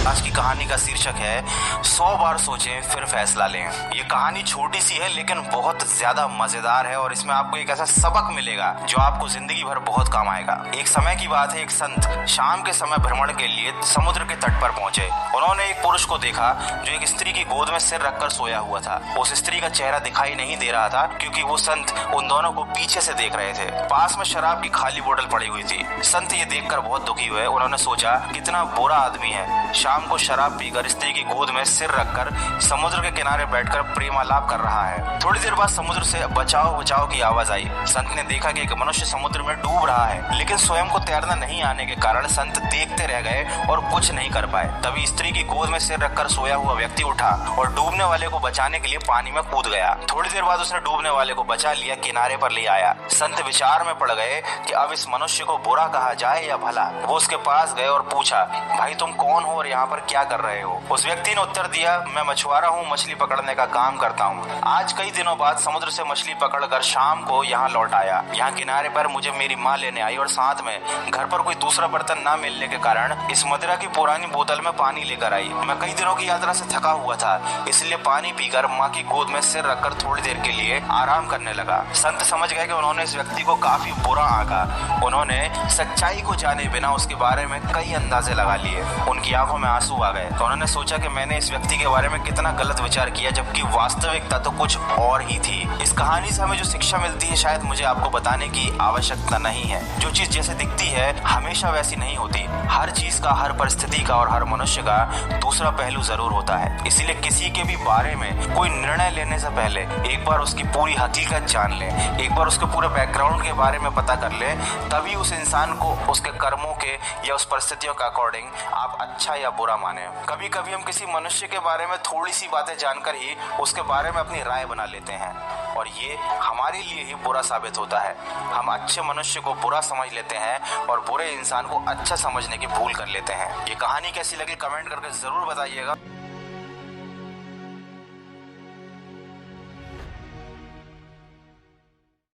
आज की कहानी का शीर्षक है 100 बार सोचें फिर फैसला लें। ये कहानी छोटी सी है लेकिन बहुत ज्यादा मजेदार है और इसमें आपको एक ऐसा सबक मिलेगा जो आपको जिंदगी भर बहुत काम आएगा। एक समय की बात है, एक संत शाम के समय भ्रमण के लिए समुद्र के तट पर पहुंचे। उन्होंने एक पुरुष को देखा जो एक स्त्री की गोद में सिर रखकर सोया हुआ था। उस स्त्री का चेहरा दिखाई नहीं दे रहा था क्योंकि वो संत उन दोनों को पीछे से देख रहे थे। पास में शराब की खाली बोतल पड़ी हुई थी। संत ये देखकर बहुत दुखी हुए। उन्होंने सोचा कितना बुरा आदमी है, शाम को शराब पीकर स्त्री की गोद में सिर रखकर समुद्र के किनारे बैठकर प्रेमालाप कर रहा है। थोड़ी देर बाद समुद्र से बचाओ बचाओ की आवाज आई। संत ने देखा कि एक मनुष्य समुद्र में डूब रहा है, लेकिन स्वयं को तैरना नहीं आने के कारण संत देखते रह गए और कुछ नहीं कर पाए। तभी स्त्री की गोद में सिर रखकर सोया हुआ व्यक्ति उठा और डूबने वाले को बचाने के लिए पानी में कूद गया। थोड़ी देर बाद उसने डूबने वाले को बचा लिया, किनारे पर ले आया। संत विचार में पड़ गए कि अब इस मनुष्य को बुरा कहा जाए या भला। वो उसके पास गए और पूछा, भाई तुम कौन हो और यहाँ पर क्या कर रहे हो? उस व्यक्ति ने उत्तर दिया, मैं मछुआरा हूँ, मछली पकड़ने का काम करता हूँ। आज कई दिनों बाद समुद्र से मछली पकड़कर शाम को यहाँ लौट आया। यहाँ किनारे पर मुझे मेरी माँ लेने आई और साथ में घर पर कोई दूसरा बर्तन न मिलने के कारण इस मदिरा की पुरानी बोतल में पानी लेकर आई। मैं कई दिनों की यात्रा से थका हुआ था, इसलिए पानी पीकर माँ की गोद में सिर रखकर थोड़ी देर के लिए आराम करने लगा। संत समझ गए कि उन्होंने इस व्यक्ति को काफी बुरा आंका। उन्होंने सच्चाई को जाने बिना उसके बारे में कई अंदाजे लगा लिए। उनकी आंखों में आंसू आ गए तो उन्होंने सोचा कि मैंने इस व्यक्ति के बारे में कितना गलत विचार किया, जबकि वास्तविकता तो कुछ और ही थी। इस कहानी से हमें जो शिक्षा मिलती है शायद मुझे आपको बताने की आवश्यकता नहीं है। जो चीज जैसे दिखती है हमेशा वैसी नहीं होती। हर चीज का, हर परिस्थिति का और हर मनुष्य का दूसरा पहलू जरूर होता है। इसीलिए किसी के भी बारे में कोई निर्णय लेने से पहले एक बार उसकी पूरी हकीकत जान ले, एक बार उसके पूरे बैकग्राउंड के बारे में पता कर ले, तभी उस इंसान को उसके कर्मों के या उस परिस्थितियों के अकॉर्डिंग आप अच्छा या बुरा माने। कभी कभी हम किसी मनुष्य के बारे में थोड़ी सी बातें जानकर ही उसके बारे में अपनी राय बना लेते हैं और ये हमारे लिए ही बुरा साबित होता है। हम अच्छे मनुष्य को बुरा समझ लेते हैं और बुरे इंसान को अच्छा समझने की भूल कर लेते हैं। ये कहानी कैसी लगी कमेंट करके जरूर बताइएगा।